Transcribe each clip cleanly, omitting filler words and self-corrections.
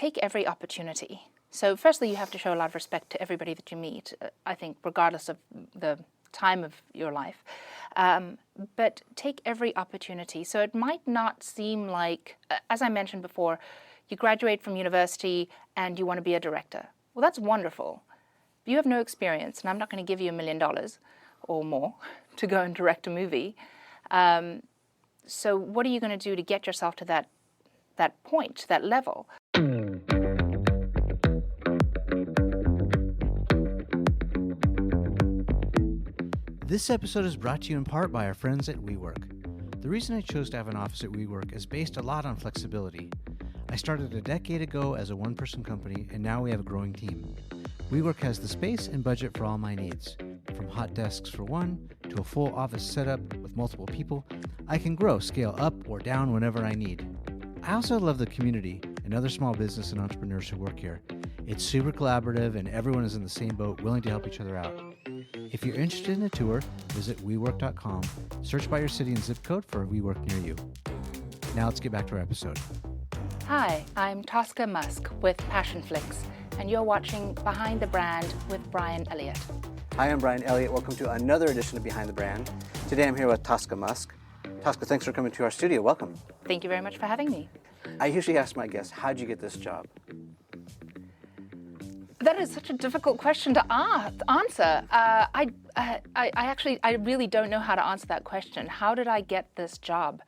take every opportunity. So firstly, you have to show a lot of respect to everybody that you meet, I think, regardless of the time of your life. But take every opportunity. So it might not seem like, as I mentioned before, you graduate from university and you want to be a director. Well, that's wonderful. But you have no experience, and I'm not going to give you $1 million or more to go and direct a movie. So what are you going to do to get yourself to that point, that level? This episode is brought to you in part by our friends at WeWork. The reason I chose to have an office at WeWork is based a lot on flexibility. I started a decade ago as a one-person company, and now we have a growing team. WeWork has the space and budget for all my needs. From hot desks for one to a full office setup with multiple people, I can scale up or down whenever I need. I also love the community and other small business and entrepreneurs who work here. It's super collaborative and everyone is in the same boat, willing to help each other out. If you're interested in a tour, visit WeWork.com, search by your city and zip code for a WeWork near you. Now let's get back to our episode. Hi, I'm Tosca Musk with Passionflix, and you're watching Behind the Brand with Brian Elliott. Hi, I'm Brian Elliott. Welcome to another edition of Behind the Brand. Today I'm here with Tosca Musk. Tosca, thanks for coming to our studio. Welcome. Thank you very much for having me. I usually ask my guests, how'd you get this job? That is such a difficult question to answer. I really don't know how to answer that question. How did I get this job?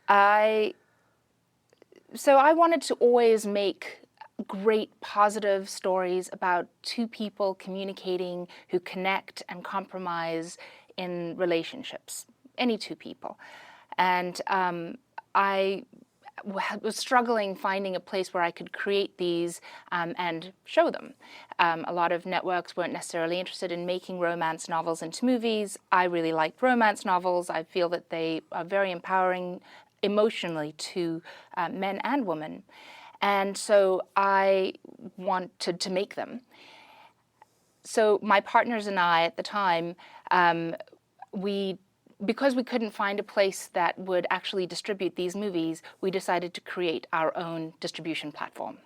So I wanted to always make great positive stories about two people communicating who connect and compromise in relationships, any two people. And I was struggling finding a place where I could create these and show them. A lot of networks weren't necessarily interested in making romance novels into movies. I really liked romance novels. I feel that they are very empowering emotionally to men and women. And so I wanted to make them. So my partners and I at the time, because we couldn't find a place that would actually distribute these movies, we decided to create our own distribution platform.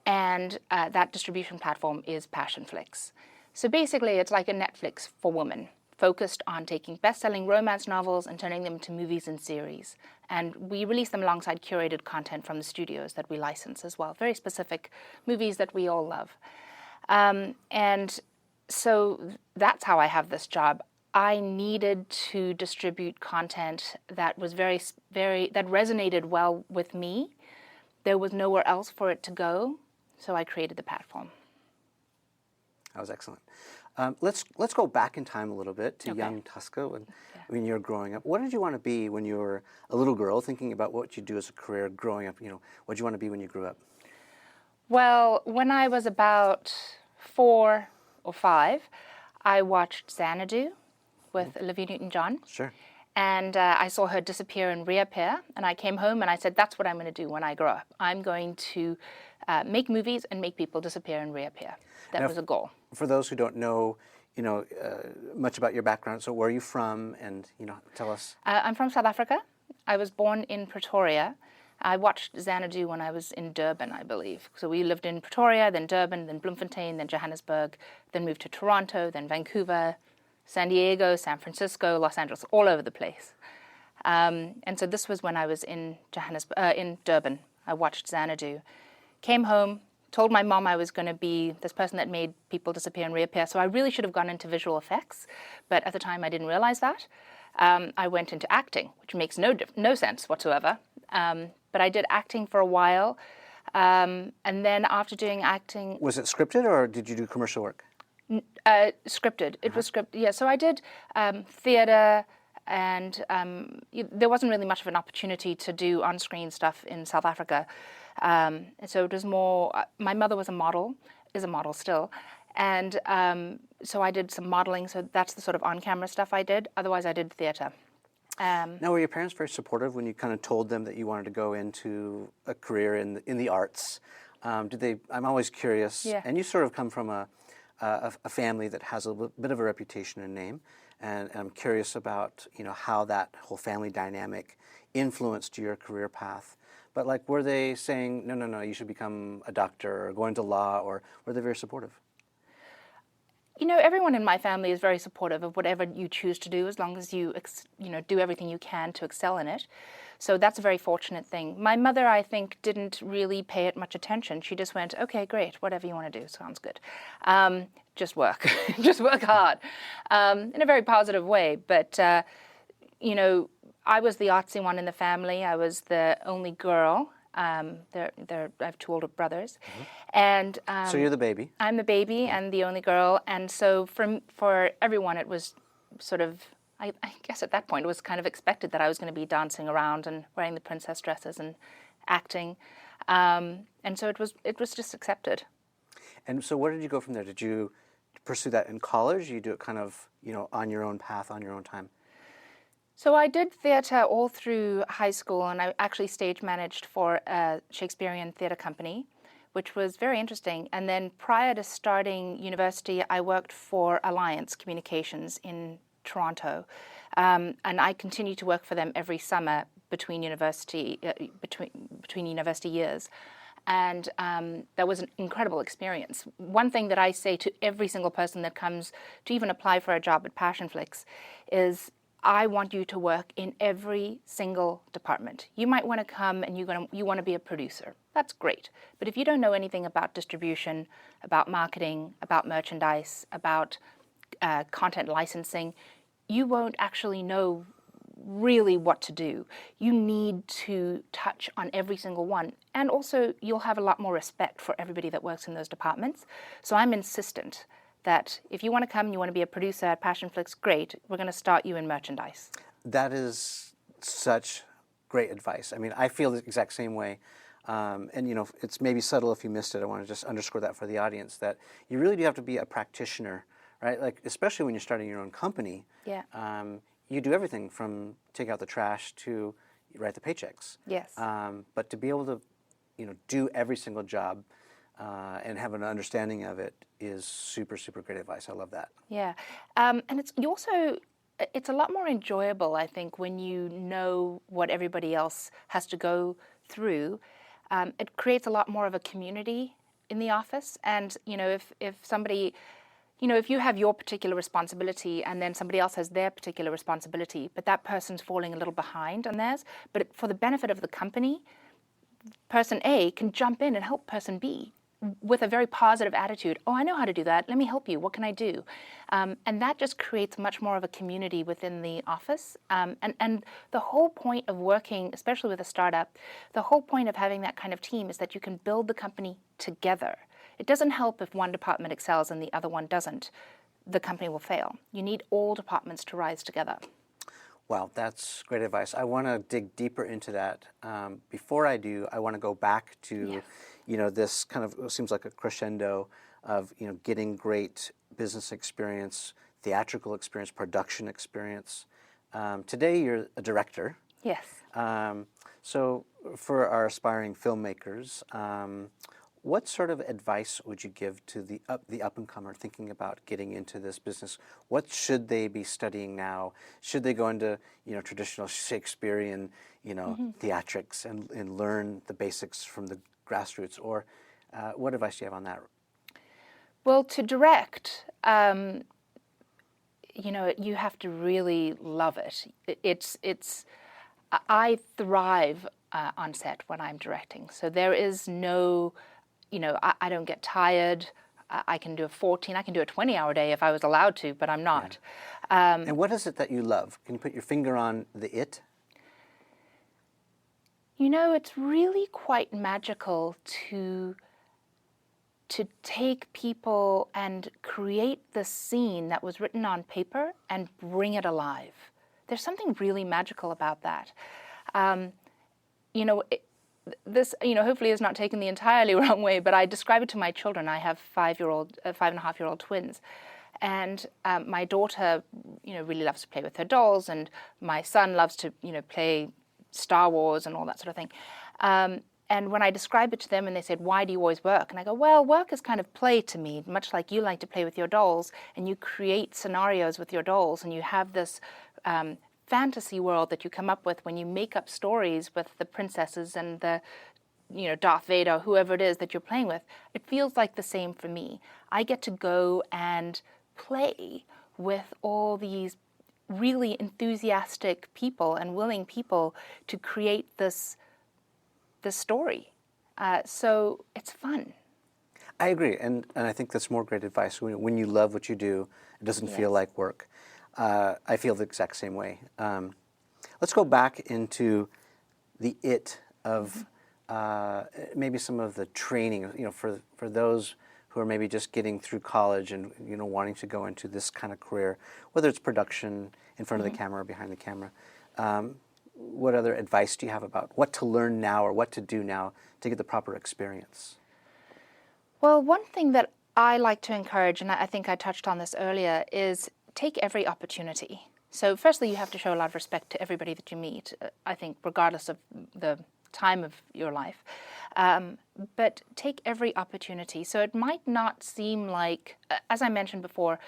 And that distribution platform is Passionflix. So basically, it's like a Netflix for women, focused on taking best-selling romance novels and turning them into movies and series. And we release them alongside curated content from the studios that we license as well, very specific movies that we all love. And so that's how I have this job. I needed to distribute content that was that resonated well with me. There was nowhere else for it to go, so I created the platform. That was excellent. Let's go back in time a little bit to young Tosca when you were growing up. What did you want to be when you were a little girl, thinking about what you'd do as a career growing up? What did you want to be when you grew up? Well, when I was about 4 or 5, I watched Xanadu with Olivia Newton-John. Sure. And I saw her disappear and reappear. And I came home and I said, that's what I'm going to do when I grow up. I'm going to make movies and make people disappear and reappear. That was a goal. For those who don't know, much about your background, so where are you from? And, tell us. I'm from South Africa. I was born in Pretoria. I watched Xanadu when I was in Durban, I believe. So we lived in Pretoria, then Durban, then Bloemfontein, then Johannesburg, then moved to Toronto, then Vancouver, San Diego, San Francisco, Los Angeles, all over the place. And so this was when I was in Durban. I watched Xanadu. Came home, told my mom I was going to be this person that made people disappear and reappear. So I really should have gone into visual effects, but at the time I didn't realize that. I went into acting, which makes no sense whatsoever. But I did acting for a while. And then after doing acting... Was it scripted or did you do commercial work? Scripted. It was scripted, yeah. So I did theater, and there wasn't really much of an opportunity to do on-screen stuff in South Africa. So it was more, my mother was is a model still, and so I did some modeling, so that's the sort of on-camera stuff I did. Otherwise, I did theater. Now, were your parents very supportive when you kind of told them that you wanted to go into a career in the arts? Did they? I'm always curious, and you sort of come from a family that has a bit of a reputation and name, and I'm curious about how that whole family dynamic influenced your career path. But like, were they saying, no, you should become a doctor or go into law, or were they very supportive? Everyone in my family is very supportive of whatever you choose to do, as long as you do everything you can to excel in it. So that's a very fortunate thing. My mother, I think, didn't really pay it much attention. She just went, okay, great, whatever you want to do, sounds good. Just work, just work hard, in a very positive way. But, I was the artsy one in the family. I was the only girl. I have two older brothers. Mm-hmm. And so you're the baby? I'm the baby and the only girl. And so for everyone, it was sort of, I guess at that point, it was kind of expected that I was going to be dancing around and wearing the princess dresses and acting. And so it was just accepted. And so where did you go from there? Did you pursue that in college? You do it kind of, on your own path, on your own time? So I did theatre all through high school, and I actually stage managed for a Shakespearean theatre company, which was very interesting. And then prior to starting university, I worked for Alliance Communications in Toronto, and I continued to work for them every summer between university years. And that was an incredible experience. One thing that I say to every single person that comes to even apply for a job at Passionflix is, I want you to work in every single department. You might want to come and you want to be a producer. That's great. But if you don't know anything about distribution, about marketing, about merchandise, about content licensing, you won't actually know really what to do. You need to touch on every single one. And also, you'll have a lot more respect for everybody that works in those departments. So I'm insistent that if you want to come and you want to be a producer at Passionflix, great, we're going to start you in merchandise. That is such great advice. I mean, I feel the exact same way. And, it's maybe subtle if you missed it. I want to just underscore that for the audience, that you really do have to be a practitioner, right? Like, especially when you're starting your own company. Yeah. You do everything from take out the trash to write the paychecks. Yes. But to be able to, do every single job and have an understanding of it is super, super great advice. I love that. Yeah. And it's a lot more enjoyable, I think, when you know what everybody else has to go through. It creates a lot more of a community in the office. And, if somebody, if you have your particular responsibility and then somebody else has their particular responsibility, but that person's falling a little behind on theirs, but for the benefit of the company, person A can jump in and help person B with a very positive attitude. Oh, I know how to do that. Let me help you. What can I do? And that just creates much more of a community within the office. And the whole point of working, especially with a startup, the whole point of having that kind of team is that you can build the company together. It doesn't help if one department excels and the other one doesn't. The company will fail. You need all departments to rise together. Wow, that's great advice. I want to dig deeper into that. Before I do, I want to go back to, this kind of seems like a crescendo of, getting great business experience, theatrical experience, production experience. Today, you're a director. Yes. So for our aspiring filmmakers, what sort of advice would you give to the up-and-comer thinking about getting into this business? What should they be studying now? Should they go into traditional Shakespearean theatrics and learn the basics from the grassroots? Or what advice do you have on that? Well, to direct, you have to really love it. I thrive on set when I'm directing. So there is no, I don't get tired. I can do a 14, I can do a 20-hour day if I was allowed to, but I'm not. Yeah. And what is it that you love? Can you put your finger on the it? It's really quite magical to take people and create the scene that was written on paper and bring it alive. There's something really magical about that. This, hopefully is not taken the entirely wrong way, but I describe it to my children. I have 5.5-year-old twins. And my daughter, really loves to play with her dolls, and my son loves to, play Star Wars and all that sort of thing. And when I describe it to them and they said, why do you always work? And I go, well, work is kind of play to me, much like you like to play with your dolls, and you create scenarios with your dolls, and you have this fantasy world that you come up with when you make up stories with the princesses and the, Darth Vader, whoever it is that you're playing with, it feels like the same for me. I get to go and play with all these really enthusiastic people and willing people to create this story. So it's fun. I agree, and I think that's more great advice. When you love what you do, it doesn't feel like work. I feel the exact same way. Let's go back into the of maybe some of the training, for those who are maybe just getting through college and wanting to go into this kind of career, whether it's production in front of the camera or behind the camera. What other advice do you have about what to learn now or what to do now to get the proper experience? Well, one thing that I like to encourage, and I think I touched on this earlier, is take every opportunity. So firstly, you have to show a lot of respect to everybody that you meet, I think, regardless of the time of your life. But take every opportunity. So it might not seem like, as I mentioned before,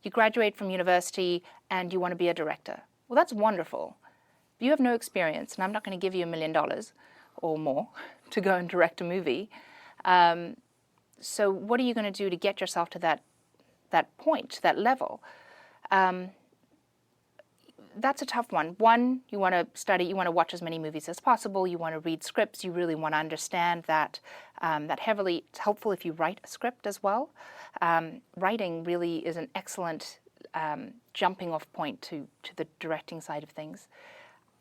you graduate from university and you want to be a director. Well, that's wonderful. You have no experience, and I'm not going to give you $1 million or more to go and direct a movie. So what are you going to do to get yourself to that point, that level? That's a tough one. One, you want to study, you want to watch as many movies as possible, you want to read scripts, you really want to understand that heavily. It's helpful if you write a script as well. Writing really is an excellent jumping off point to the directing side of things.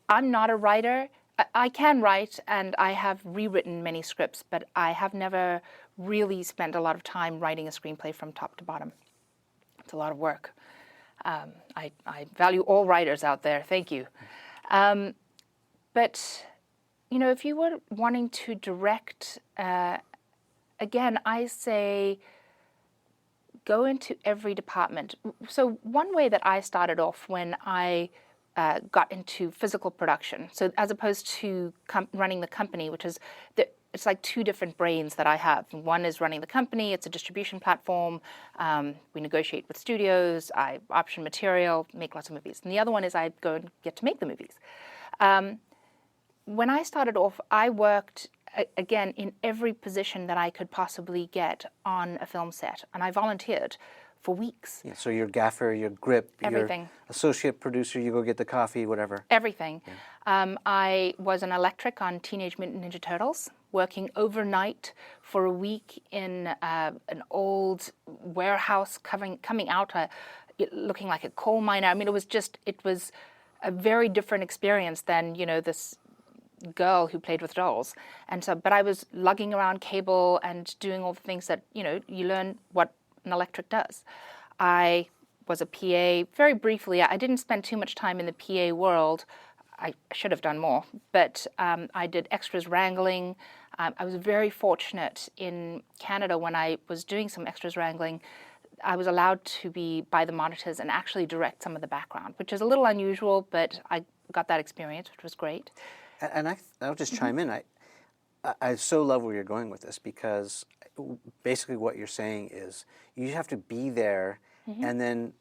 I'm not a writer. I can write, and I have rewritten many scripts, but I have never really spent a lot of time writing a screenplay from top to bottom. It's a lot of work. I value all writers out there. Thank you. But, if you were wanting to direct, again, I say go into every department. So one way that I started off when I got into physical production, so as opposed to running the company, which is it's like two different brains that I have. One is running the company, it's a distribution platform, we negotiate with studios, I option material, make lots of movies. And the other one is I go and get to make the movies. When I started off, I worked, again, in every position that I could possibly get on a film set, and I volunteered for weeks. Yeah, so your gaffer, your grip, everything. Your associate producer, you go get the coffee, whatever. Everything. Yeah. I was an electric on Teenage Mutant Ninja Turtles, working overnight for a week in an old warehouse coming out looking like a coal miner. I mean, it was a very different experience than, this girl who played with dolls. And so, but I was lugging around cable and doing all the things that, you learn what an electric does. I was a PA very briefly. I didn't spend too much time in the PA world. I should have done more, but I did extras wrangling. I was very fortunate in Canada when I was doing some extras wrangling. I was allowed to be by the monitors and actually direct some of the background, which is a little unusual, but I got that experience, which was great. And I'll just chime in. I so love where you're going with this, because basically what you're saying is you have to be there, and then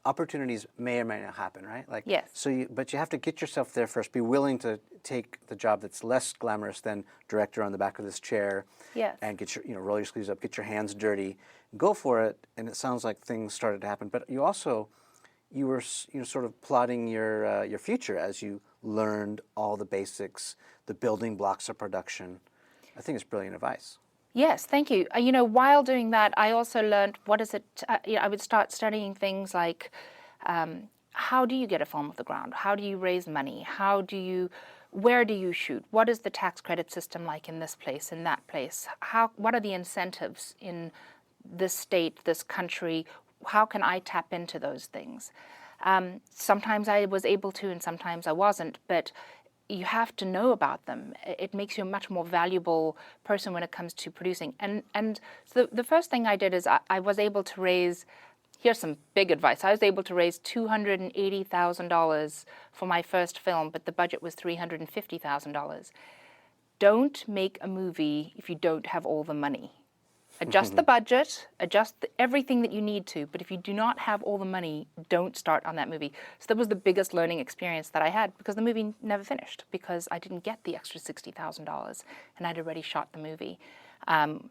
opportunities may or may not happen, right? Yes. But you have to get yourself there first. Be willing to take the job that's less glamorous than director on the back of this chair. Yes. And get your, roll your sleeves up, get your hands dirty, go for it. And it sounds like things started to happen. But you were sort of plotting your future as you learned all the basics, the building blocks of production. I think it's brilliant advice. Yes, thank you. While doing that, I also learned I would start studying things like how do you get a film off the ground? How do you raise money? Where do you shoot? What is the tax credit system like in this place, in that place? What are the incentives in this state, this country? How can I tap into those things? Sometimes I was able to, and sometimes I wasn't, but you have to know about them. It makes you a much more valuable person when it comes to producing. And so the first thing I did is I was able to raise, here's some big advice, I was able to raise $280,000 for my first film, but the budget was $350,000. Don't make a movie if you don't have all the money. Adjust the budget, adjust everything that you need to, but if you do not have all the money, don't start on that movie. So that was the biggest learning experience that I had, because the movie never finished, because I didn't get the extra $60,000 and I'd already shot the movie. Well,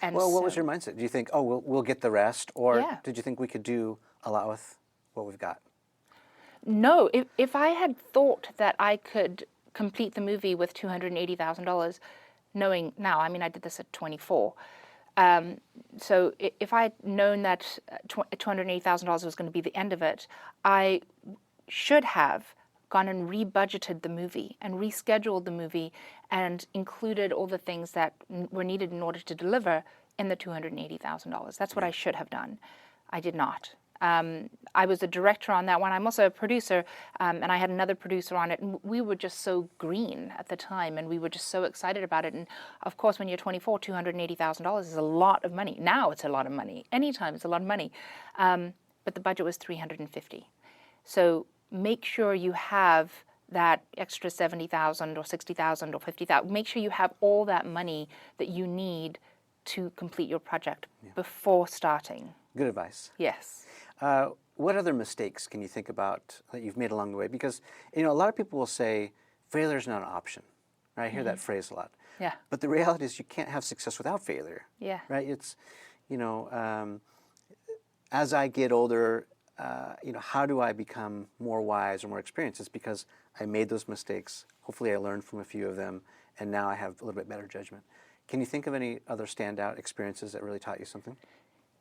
what was your mindset? Do you think, oh, we'll get the rest? Or Yeah. did you think we could do a lot with what we've got? No, if I had thought that I could complete the movie with $280,000, knowing now, I mean, I did this at 24. So if I had known that $280,000 was going to be the end of it, I should have gone and rebudgeted the movie and rescheduled the movie and included all the things that were needed in order to deliver in the $280,000. That's what I should have done. I did not. I was a director on that one. I'm also a producer, and I had another producer on it. And we were just so green at the time, and we were just so excited about it. And of course, when you're 24, $280,000 is a lot of money. Now it's a lot of money. Anytime it's a lot of money. But the budget was $350,000. So make sure you have that extra $70,000 or $60,000 or $50,000. Make sure you have all that money that you need to complete your project before starting. Good advice. Yes. What other mistakes can you think about that you've made along the way? Because, a lot of people will say failure is not an option. Right? I hear that phrase a lot. Yeah. But the reality is you can't have success without failure. Yeah. Right? It's, as I get older, how do I become more wise or more experienced? It's because I made those mistakes. Hopefully I learned from a few of them, and now I have a little bit better judgment. Can you think of any other standout experiences that really taught you something?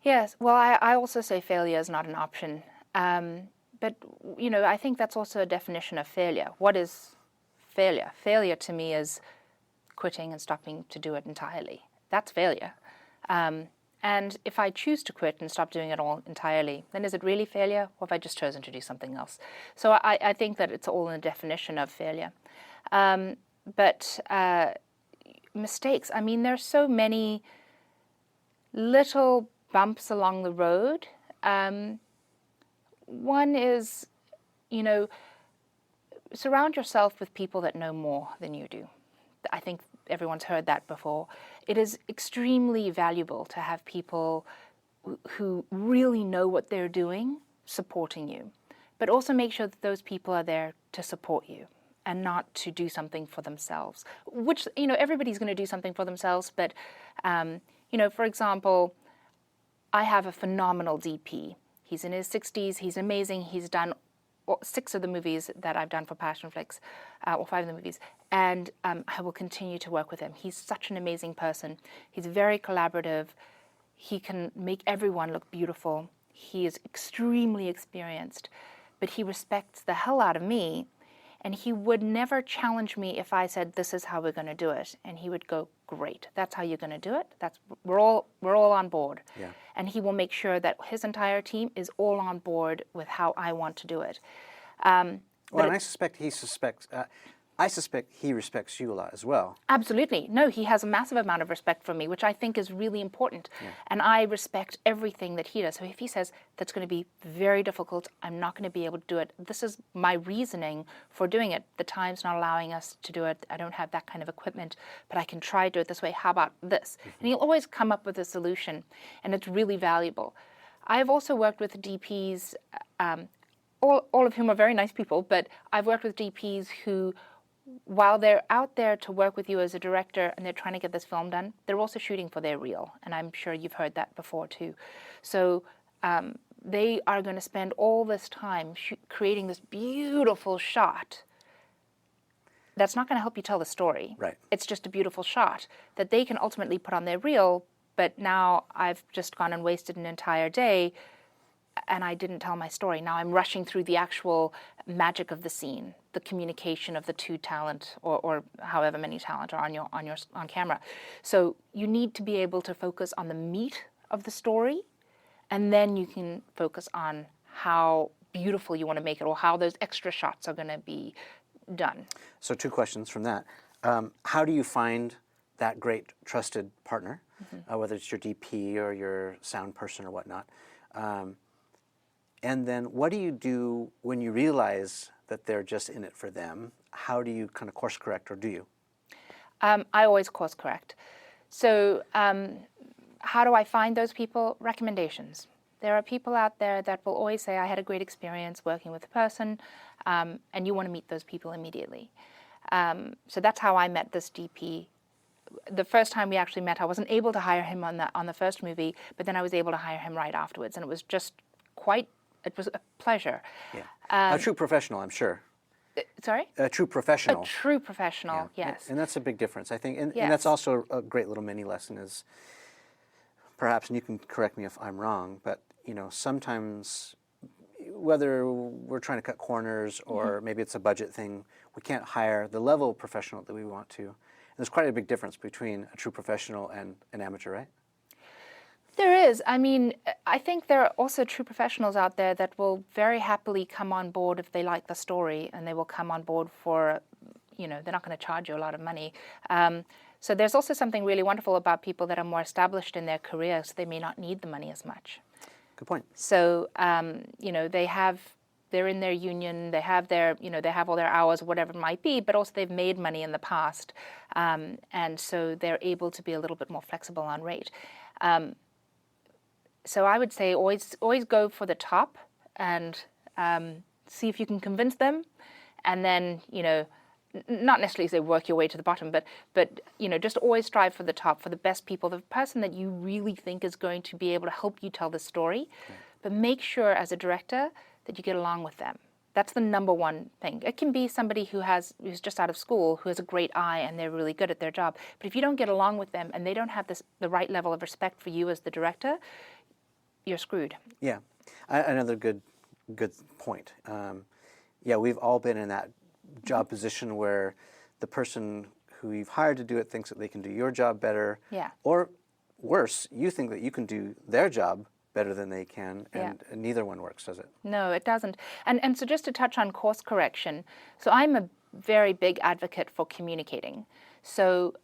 Yes, well, I also say failure is not an option. But, I think that's also a definition of failure. What is failure? Failure to me is quitting and stopping to do it entirely. That's failure. And if I choose to quit and stop doing it all entirely, then is it really failure, or have I just chosen to do something else? So I think that it's all in the definition of failure. But mistakes, I mean, there's so many little bumps along the road. One is, surround yourself with people that know more than you do. I think everyone's heard that before. It is extremely valuable to have people who really know what they're doing supporting you. But also make sure that those people are there to support you and not to do something for themselves. Which, everybody's going to do something for themselves. But, for example, I have a phenomenal DP. He's in his 60s. He's amazing. He's done 6 of the movies that I've done for Passionflix, or 5 of the movies. And I will continue to work with him. He's such an amazing person. He's very collaborative. He can make everyone look beautiful. He is extremely experienced. But he respects the hell out of me. And he would never challenge me if I said, this is how we're going to do it. And he would go, great, that's how you're going to do it. We're all on board. Yeah. And he will make sure that his entire team is all on board with how I want to do it. And I suspect he respects you a lot as well. Absolutely. No, he has a massive amount of respect for me, which I think is really important. Yeah. And I respect everything that he does. So if he says, that's going to be very difficult, I'm not going to be able to do it, this is my reasoning for doing it. The time's not allowing us to do it. I don't have that kind of equipment, but I can try to do it this way. How about this? Mm-hmm. And he'll always come up with a solution, and it's really valuable. I've also worked with DPs, all of whom are very nice people, but I've worked with DPs who, while they're out there to work with you as a director and they're trying to get this film done, they're also shooting for their reel. And I'm sure you've heard that before too. So they are going to spend all this time creating this beautiful shot that's not going to help you tell the story. Right. It's just a beautiful shot that they can ultimately put on their reel, but now I've just gone and wasted an entire day and I didn't tell my story. Now I'm rushing through the actual magic of the scene, the communication of the 2 talent or however many talent are on camera. So you need to be able to focus on the meat of the story, and then you can focus on how beautiful you want to make it or how those extra shots are going to be done. So 2 questions from that. How do you find that great trusted partner, whether it's your DP or your sound person or whatnot? And then what do you do when you realize that they're just in it for them? How do you kind of course correct, or do you? I always course correct. So how do I find those people? Recommendations. There are people out there that will always say, I had a great experience working with a person, and you want to meet those people immediately. So that's how I met this DP. The first time we actually met, I wasn't able to hire him on the first movie, but then I was able to hire him right afterwards, and it was just it was a pleasure. Yeah. A true professional, I'm sure. Sorry? A true professional. A true professional, yes. And that's a big difference, I think. And that's also a great little mini lesson is, perhaps, and you can correct me if I'm wrong, but sometimes, whether we're trying to cut corners or maybe it's a budget thing, we can't hire the level of professional that we want to. And there's quite a big difference between a true professional and an amateur, right? There is. I mean, I think there are also true professionals out there that will very happily come on board if they like the story, and they will come on board for, they're not going to charge you a lot of money. So there's also something really wonderful about people that are more established in their career, so they may not need the money as much. Good point. So, they're in their union, they have they have all their hours, whatever it might be, but also they've made money in the past. And so they're able to be a little bit more flexible on rate. So I would say always go for the top and see if you can convince them, and then, not necessarily say work your way to the bottom, but just always strive for the top, for the best people, the person that you really think is going to be able to help you tell the story. Right. But make sure as a director that you get along with them. That's the number one thing. It can be somebody who's just out of school, who has a great eye and they're really good at their job. But if you don't get along with them and they don't have the right level of respect for you as the director, you're screwed. Yeah, another good point. We've all been in that job position where the person who you've hired to do it thinks that they can do your job better. Yeah. Or worse, you think that you can do their job better than they can, and neither one works, does it? No, it doesn't. And so just to touch on course correction, so I'm a very big advocate for communicating. So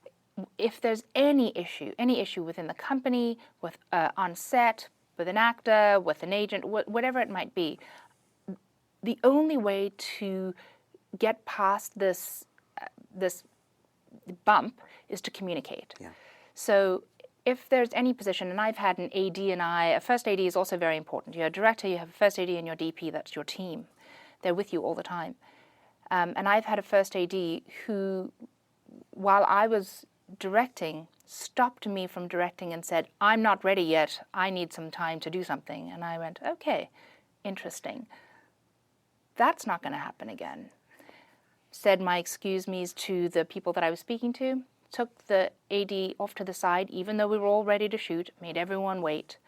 if there's any issue within the company, with on set, with an actor, with an agent, whatever it might be, the only way to get past this bump is to communicate. Yeah. So if there's any position, and I've had an AD a first AD is also very important. You're a director, you have a first AD and your DP, that's your team. They're with you all the time. And I've had a first AD who, while I was directing, stopped me from directing and said, I'm not ready yet, I need some time to do something. And I went, okay, interesting. That's not going to happen again. Said my excuse me's to the people that I was speaking to, took the AD off to the side, even though we were all ready to shoot, made everyone wait,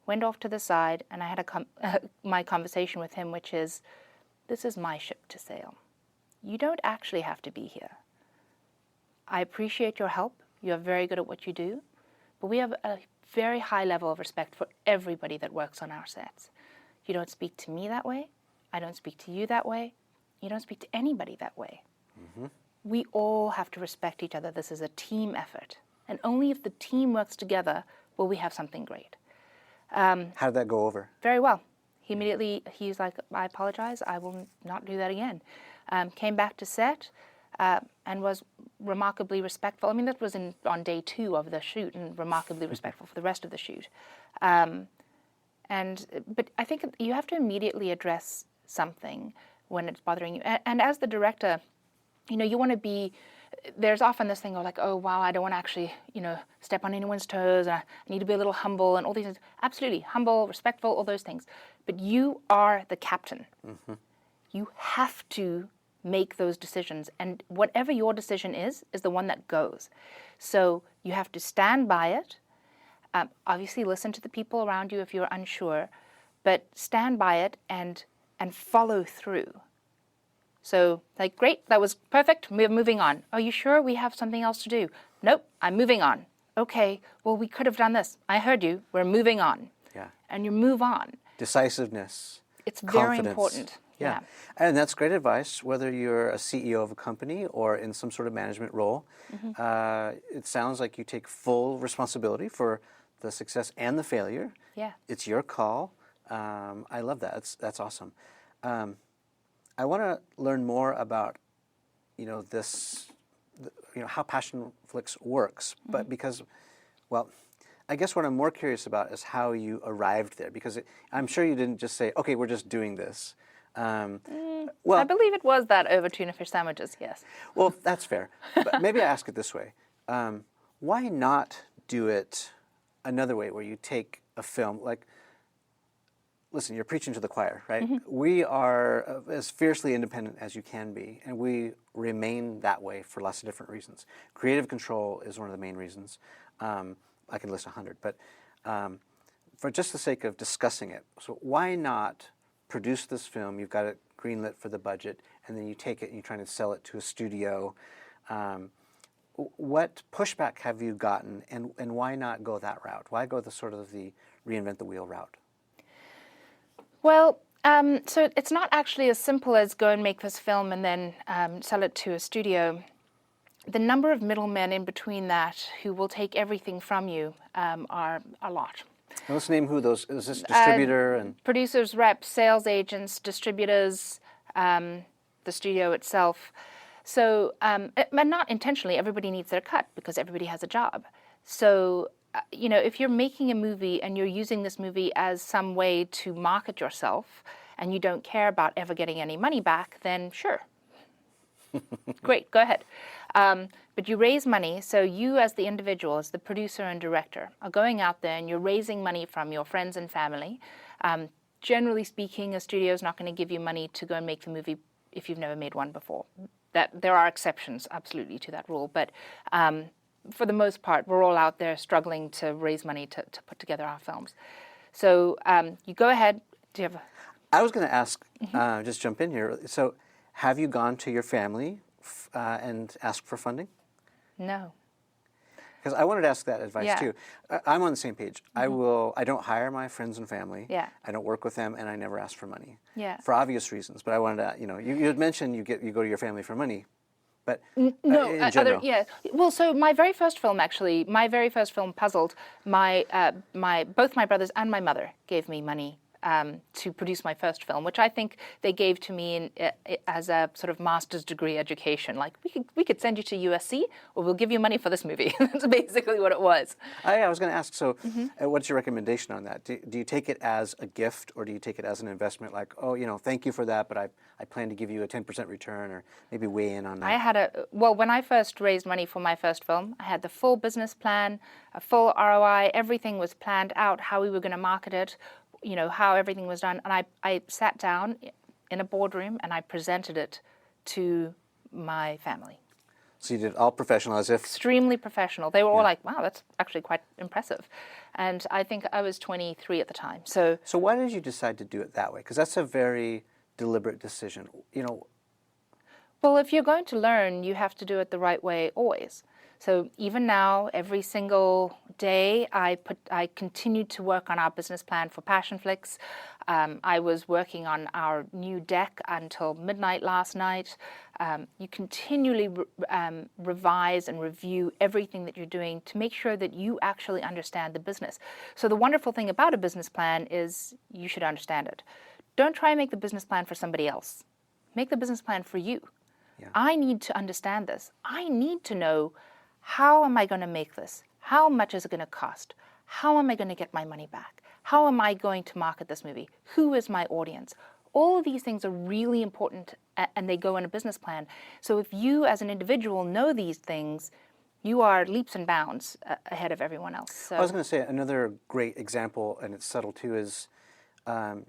went off to the side, and I had my conversation with him, which is, this is my ship to sail. You don't actually have to be here. I appreciate your help. You're very good at what you do, but we have a very high level of respect for everybody that works on our sets. You don't speak to me that way. I don't speak to you that way. You don't speak to anybody that way. Mm-hmm. We all have to respect each other. This is a team effort. And only if the team works together will we have something great. How did that go over? Very well. He's like, I apologize. I will not do that again. Came back to set and was remarkably respectful. I mean, that was on day 2 of the shoot, and remarkably respectful for the rest of the shoot. But I think you have to immediately address something when it's bothering you. And as the director, you want to be, there's often this thing of like, oh, wow, I don't want to actually, step on anyone's toes. I need to be a little humble and all these things. Absolutely, humble, respectful, all those things. But you are the captain. Mm-hmm. You have to make those decisions. And whatever your decision is the one that goes. So you have to stand by it. Obviously, listen to the people around you if you're unsure, but stand by it and follow through. So, like, great, that was perfect, we're moving on. Are you sure we have something else to do? Nope, I'm moving on. Okay, well, we could have done this. I heard you, we're moving on. Yeah. And you move on. Decisiveness. It's very important. Yeah. And that's great advice, whether you're a CEO of a company or in some sort of management role. Mm-hmm. It sounds like you take full responsibility for the success and the failure. Yeah. It's your call. I love that. That's awesome. I want to learn more about, how Passionflix works, but because, well, I guess what I'm more curious about is how you arrived there, because I'm sure you didn't just say, okay, we're just doing this. Well, I believe it was that over tuna fish sandwiches, yes. Well, that's fair. But maybe I ask it this way. Why not do it another way where you take a film, like, listen, you're preaching to the choir, right? We are as fiercely independent as you can be, and we remain that way for lots of different reasons. Creative control is one of the main reasons. I can list 100, but for just the sake of discussing it, so why not produce this film? You've got it greenlit for the budget, and then you take it and you're trying to sell it to a studio. What pushback have you gotten, and why not go that route? Why go the sort of the reinvent the wheel route? Well, so it's not actually as simple as go and make this film and then sell it to a studio. The number of middlemen in between that who will take everything from you are a lot. Now let's name who those, is this distributor? And producers, reps, sales agents, distributors, the studio itself. So, and not intentionally, everybody needs their cut because everybody has a job. So, if you're making a movie and you're using this movie as some way to market yourself and you don't care about ever getting any money back, then sure. Great, go ahead. But you raise money, so you as the individual, as the producer and director, are going out there and you're raising money from your friends and family. Generally speaking, a studio is not going to give you money to go and make the movie if you've never made one before. That there are exceptions, absolutely, to that rule. But for the most part, we're all out there struggling to raise money to put together our films. So you go ahead. Do you have I was going to ask, just jump in here. So have you gone to your family and asked for funding? No. Because I wanted to ask that advice Yeah. too. I'm on the same page. I don't hire my friends and family. Yeah. I don't work with them, and I never ask for money. Yeah. For obvious reasons. But I wanted to, you had mentioned you go to your family for money, but No, in general. Well, so my very first film, Puzzled, both my brothers and my mother gave me money to produce my first film, which I think they gave to me as a sort of master's degree education. Like, we could send you to USC, or we'll give you money for this movie. That's basically what it was. I was going to ask, so what's your recommendation on that? Do you take it as a gift, or do you take it as an investment? Like, thank you for that, but I plan to give you a 10% return, or maybe weigh in on that. When I first raised money for my first film, I had the full business plan, a full ROI, everything was planned out, how we were going to market it, how everything was done. And I sat down in a boardroom and I presented it to my family. So you did it all professional, as if... Extremely professional. They were all like, wow, that's actually quite impressive. And I think I was 23 at the time. So why did you decide to do it that way? Because that's a very deliberate decision. Well, if you're going to learn, you have to do it the right way always. So even now, every single day, I continued to work on our business plan for Passionflix. I was working on our new deck until midnight last night. You continually revise and review everything that you're doing to make sure that you actually understand the business. So the wonderful thing about a business plan is you should understand it. Don't try and make the business plan for somebody else. Make the business plan for you. Yeah. I need to understand this. I need to know, how am I going to make this? How much is it going to cost? How am I going to get my money back? How am I going to market this movie? Who is my audience? All of these things are really important, and they go in a business plan. So if you as an individual know these things, you are leaps and bounds ahead of everyone else. So. I was going to say another great example, and it's subtle too, is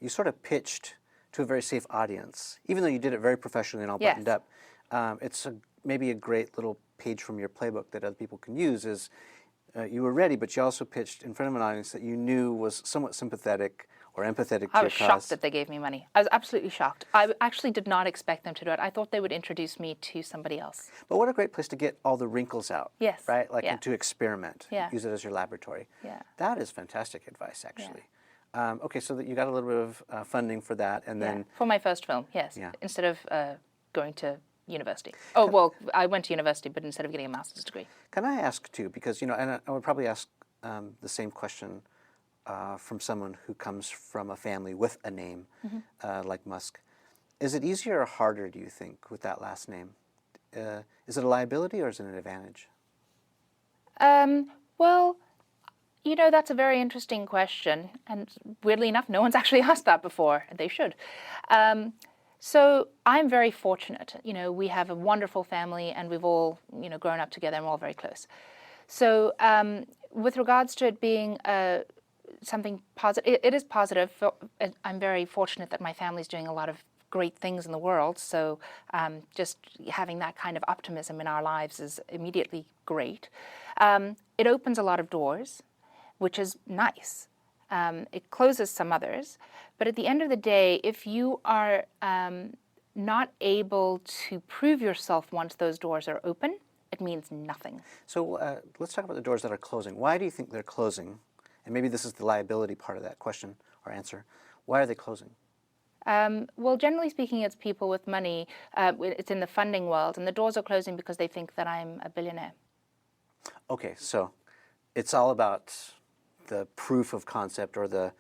you sort of pitched to a very safe audience. Even though you did it very professionally and all buttoned up, it's maybe a great little page from your playbook that other people can use is you were ready, but you also pitched in front of an audience that you knew was somewhat sympathetic or empathetic to your cause. I was shocked that they gave me money. I was absolutely shocked. I actually did not expect them to do it. I thought they would introduce me to somebody else. But what a great place to get all the wrinkles out. Yes. Right? Like to experiment. Yeah. Use it as your laboratory. Yeah. That is fantastic advice, actually. Yeah. Okay, so that you got a little bit of funding for that, and then... For my first film, yes. Yeah. Instead of going to university. Oh, well, I went to university, but instead of getting a master's degree. Can I ask, too, because, and I would probably ask the same question from someone who comes from a family with a name like Musk. Is it easier or harder, do you think, with that last name? Is it a liability or is it an advantage? Well, You know, that's a very interesting question. And weirdly enough, no one's actually asked that before. They should. So I'm very fortunate. You know, we have a wonderful family and we've all, you know, grown up together and we're all very close. So with regards to it being something positive, it is positive. I'm very fortunate that my family's doing a lot of great things in the world. So just having that kind of optimism in our lives is immediately great. It opens a lot of doors, which is nice. It closes some others. But at the end of the day, if you are not able to prove yourself once those doors are open, it means nothing. So let's talk about the doors that are closing. Why do you think they're closing? And maybe this is the liability part of that question or answer. Why are they closing? Well, generally speaking, it's people with money. It's in the funding world, and the doors are closing because they think that I'm a billionaire. Okay, so it's all about the proof of concept, or the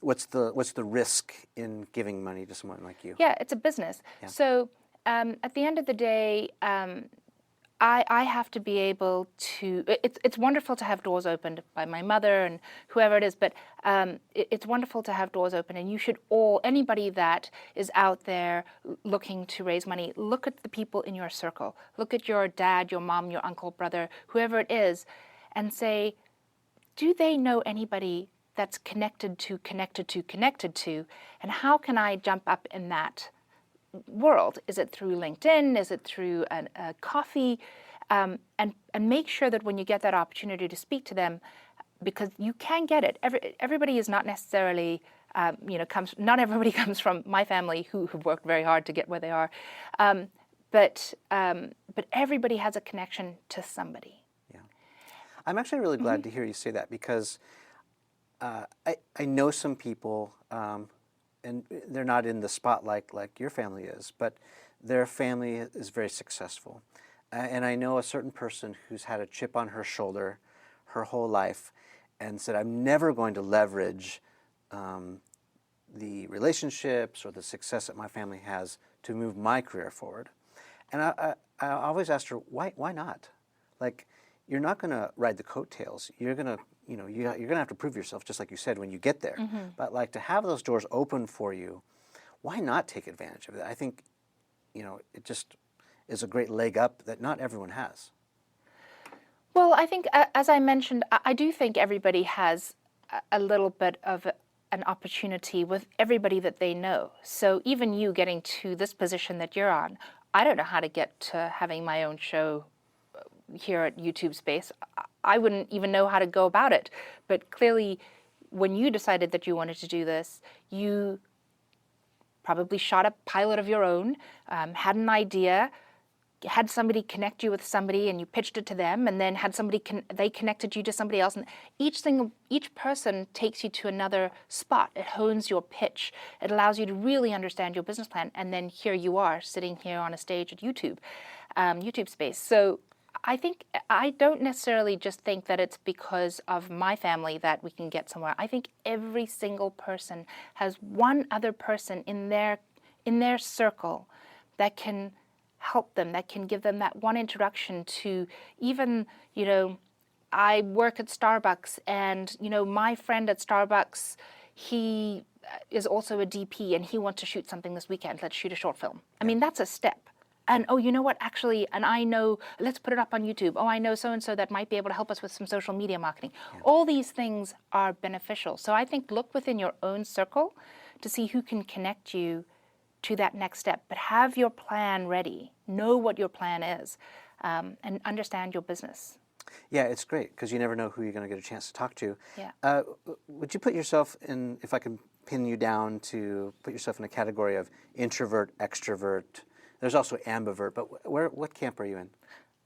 what's the risk in giving money to someone like you? Yeah, it's a business. Yeah. So at the end of the day, I have to be able to. It's wonderful to have doors opened by my mother and whoever it is, but it's wonderful to have doors open, and you should anybody that is out there looking to raise money, look at the people in your circle. Look at your dad, your mom, your uncle, brother, whoever it is, and say, do they know anybody that's connected to, and how can I jump up in that world? Is it through LinkedIn? Is it through a coffee? And make sure that when you get that opportunity to speak to them, because you can get it. Everybody is not necessarily, not everybody comes from my family who worked very hard to get where they are, but everybody has a connection to somebody. I'm actually really glad to hear you say that, because I know some people, and they're not in the spotlight like your family is, but their family is very successful. And I know a certain person who's had a chip on her shoulder her whole life and said, I'm never going to leverage the relationships or the success that my family has to move my career forward. And I always asked her, why not? Like, you're not going to ride the coattails. You're going to, you're going to have to prove yourself, just like you said, when you get there. But like, to have those doors open for you, why not take advantage of it? I think, it just is a great leg up that not everyone has. Well, I think, as I mentioned, I do think everybody has a little bit of an opportunity with everybody that they know. So even you getting to this position that you're on, I don't know how to get to having my own show here at YouTube Space. I wouldn't even know how to go about it. But clearly, when you decided that you wanted to do this, you probably shot a pilot of your own, had an idea, had somebody connect you with somebody, and you pitched it to them, and then had somebody they connected you to somebody else, and each person takes you to another spot. It hones your pitch. It allows you to really understand your business plan, and then here you are sitting here on a stage at YouTube Space. So I think I don't necessarily just think that it's because of my family that we can get somewhere. I think every single person has one other person in their circle that can help them, that can give them that one introduction to, even, I work at Starbucks, and, my friend at Starbucks, he is also a DP and he wants to shoot something this weekend. Let's shoot a short film. I mean, that's a step. And, oh, you know what, actually, and I know, let's put it up on YouTube. Oh, I know so-and-so that might be able to help us with some social media marketing. Yeah. All these things are beneficial. So I think look within your own circle to see who can connect you to that next step. But have your plan ready. Know what your plan is, and understand your business. Yeah, it's great, because you never know who you're going to get a chance to talk to. Yeah. Would you put yourself in, if I can pin you down to put yourself in a category of introvert, extrovert? There's also ambivert, but what camp are you in?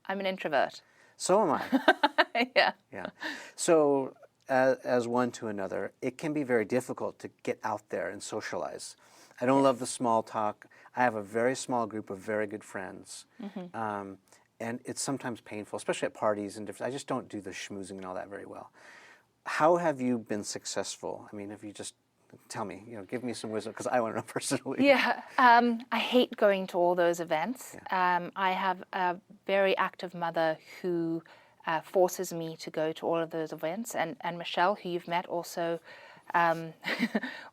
I'm an introvert. So am I. Yeah. Yeah. So as one to another, it can be very difficult to get out there and socialize. I don't love the small talk. I have a very small group of very good friends. And it's sometimes painful, especially at parties and different. I just don't do the schmoozing and all that very well. How have you been successful? I mean, have you just... Tell me, give me some wisdom, because I want to know personally. Yeah, I hate going to all those events. Yeah. I have a very active mother who forces me to go to all of those events. And Michelle, who you've met, also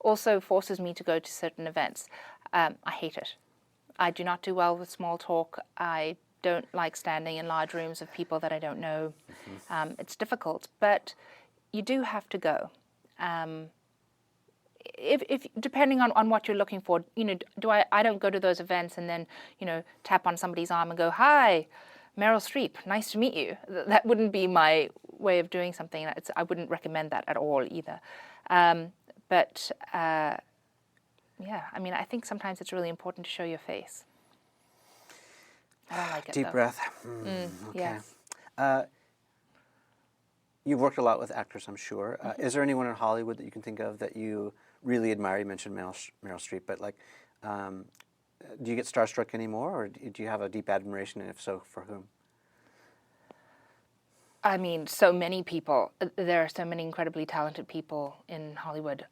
also forces me to go to certain events. I hate it. I do not do well with small talk. I don't like standing in large rooms of people that I don't know. It's difficult, but you do have to go. If depending on what you're looking for, I don't go to those events and then, tap on somebody's arm and go, "Hi, Meryl Streep, nice to meet you." That wouldn't be my way of doing something. I wouldn't recommend that at all either. I think sometimes it's really important to show your face. I don't like it, Deep though. breath. Okay. Yes. You've worked a lot with actors, I'm sure. Is there anyone in Hollywood that you can think of that you really admire? You mentioned Meryl Streep, but do you get starstruck anymore, or do you have a deep admiration, and if so, for whom? I mean, so many people. There are so many incredibly talented people in Hollywood.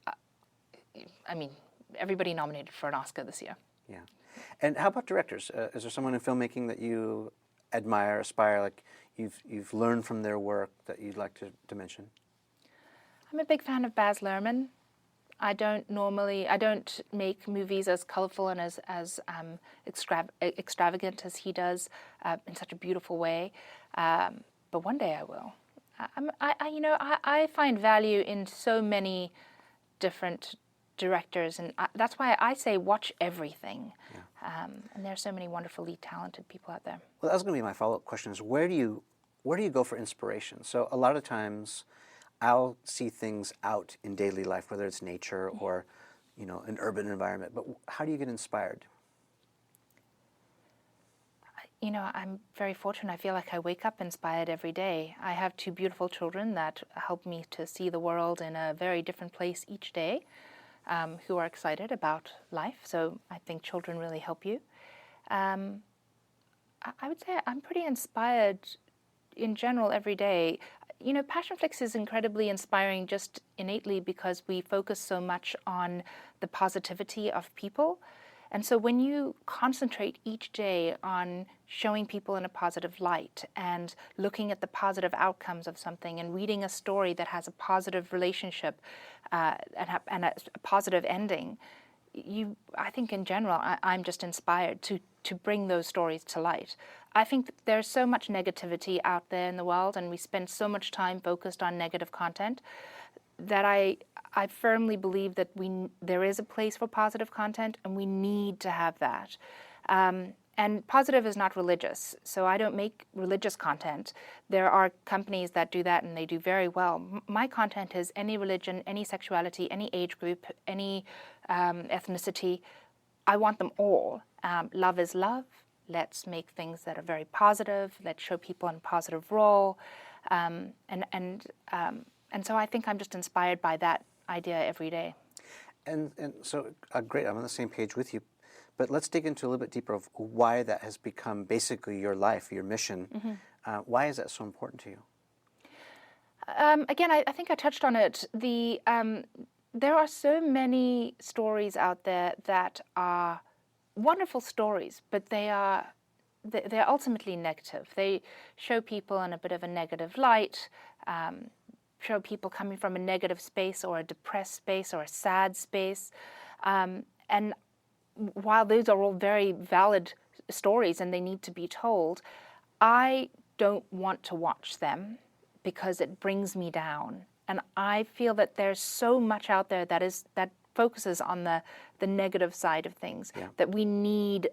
Everybody nominated for an Oscar this year. Yeah. And how about directors? Is there someone in filmmaking that you admire, aspire, like you've learned from their work that you'd like to mention? I'm a big fan of Baz Luhrmann. I don't make movies as colorful and as extravagant as he does in such a beautiful way. But one day I will. I find value in so many different directors, and that's why I say watch everything. Yeah. And there are so many wonderfully talented people out there. Well, that was going to be my follow-up question: is where do you go for inspiration? So a lot of times, I'll see things out in daily life, whether it's nature or, an urban environment. But how do you get inspired? I'm very fortunate. I feel like I wake up inspired every day. I have 2 beautiful children that help me to see the world in a very different place each day, who are excited about life. So I think children really help you. I would say I'm pretty inspired in general every day. Passionflix is incredibly inspiring just innately because we focus so much on the positivity of people. And so when you concentrate each day on showing people in a positive light and looking at the positive outcomes of something and reading a story that has a positive relationship and a positive ending, I think in general, I'm just inspired to bring those stories to light. I think there's so much negativity out there in the world, and we spend so much time focused on negative content, that I firmly believe that there is a place for positive content, and we need to have that. And positive is not religious, so I don't make religious content. There are companies that do that, and they do very well. My content is any religion, any sexuality, any age group, any ethnicity. I want them all. Love is love. Let's make things that are very positive. Let's show people in a positive role. And so I think I'm just inspired by that idea every day. And so, great, I'm on the same page with you. But let's dig into a little bit deeper of why that has become basically your life, your mission. Mm-hmm. Why is that so important to you? Again, I think I touched on it. There are so many stories out there that are wonderful stories, but they're ultimately negative. They show people in a bit of a negative light, show people coming from a negative space or a depressed space or a sad space. And while those are all very valid stories and they need to be told, I don't want to watch them because it brings me down. And I feel that there's so much out there that focuses on the negative side of things, that we need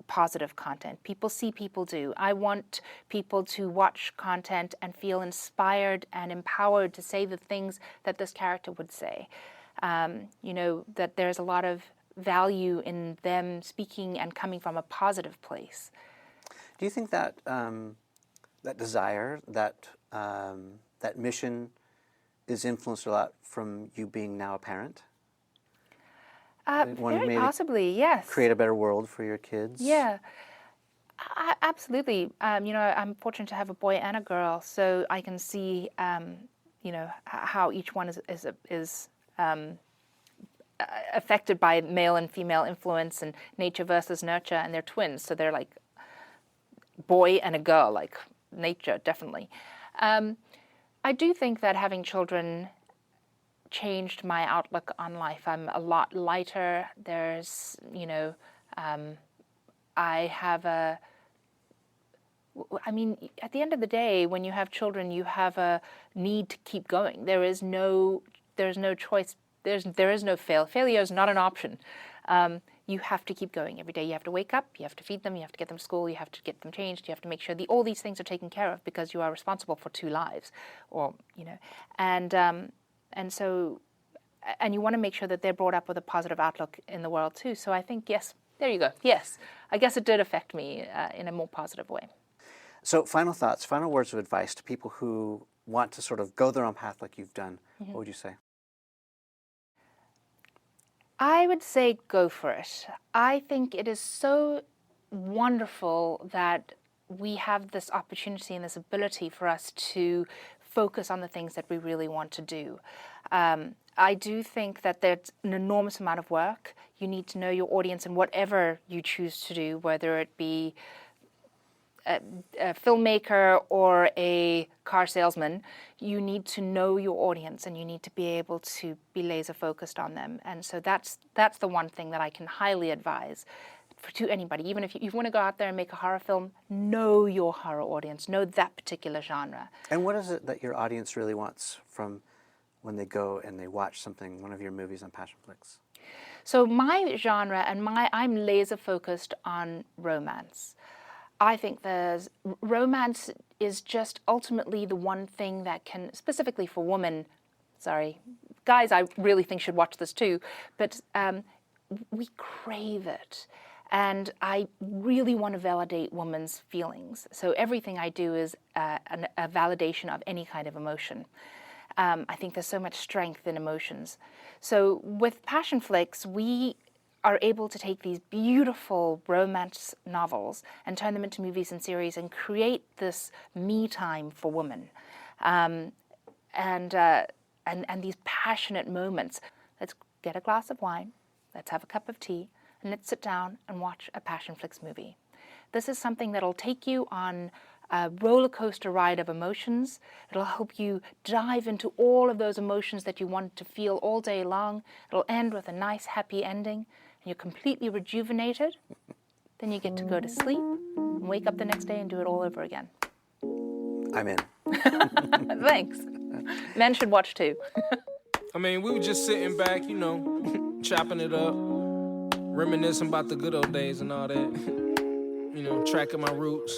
positive content. People see people do. I want people to watch content and feel inspired and empowered to say the things that this character would say. That there's a lot of value in them speaking and coming from a positive place. Do you think that that desire, that mission is influenced a lot from you being now a parent? Very possibly, yes. Create a better world for your kids? Yeah, absolutely. I'm fortunate to have a boy and a girl, so I can see, how each one is affected by male and female influence and nature versus nurture, and they're twins, so they're like boy and a girl, like nature, definitely. I do think that having children changed my outlook on life. I'm a lot lighter. There's, at the end of the day, when you have children, you have a need to keep going. There's no choice. There is no fail. Failure is not an option. You have to keep going every day. You have to wake up. You have to feed them. You have to get them to school. You have to get them changed. You have to make sure all these things are taken care of because you are responsible for 2 lives, and you want to make sure that they're brought up with a positive outlook in the world too. So I think, yes, there you go. Yes, I guess it did affect me in a more positive way. So final thoughts, final words of advice to people who want to sort of go their own path like you've done. What would you say? I would say go for it. I think it is so wonderful that we have this opportunity and this ability for us to focus on the things that we really want to do. I do think that there's an enormous amount of work. You need to know your audience in whatever you choose to do, whether it be a filmmaker or a car salesman. You need to know your audience and you need to be able to be laser focused on them. And so that's the one thing that I can highly advise to anybody. Even if you want to go out there and make a horror film, know your horror audience, know that particular genre. And what is it that your audience really wants from when they go and they watch one of your movies on Passionflix? So my genre I'm laser focused on romance. I think romance is just ultimately the one thing that can, specifically for women, guys I really think should watch this too, but we crave it. And I really want to validate women's feelings. So everything I do is a validation of any kind of emotion. I think there's so much strength in emotions. So with Passionflix, we are able to take these beautiful romance novels and turn them into movies and series and create this me time for women, and these passionate moments. Let's get a glass of wine, let's have a cup of tea, and let's sit down and watch a Passionflix movie. This is something that'll take you on a roller coaster ride of emotions. It'll help you dive into all of those emotions that you want to feel all day long. It'll end with a nice, happy ending. And you're completely rejuvenated. Then you get to go to sleep and wake up the next day and do it all over again. I'm in. Thanks. Men should watch too. We were just sitting back, chopping it up, reminiscing about the good old days and all that. Tracking my roots,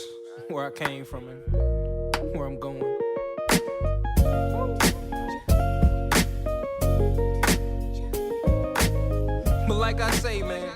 where I came from and where I'm going. But like I say, man,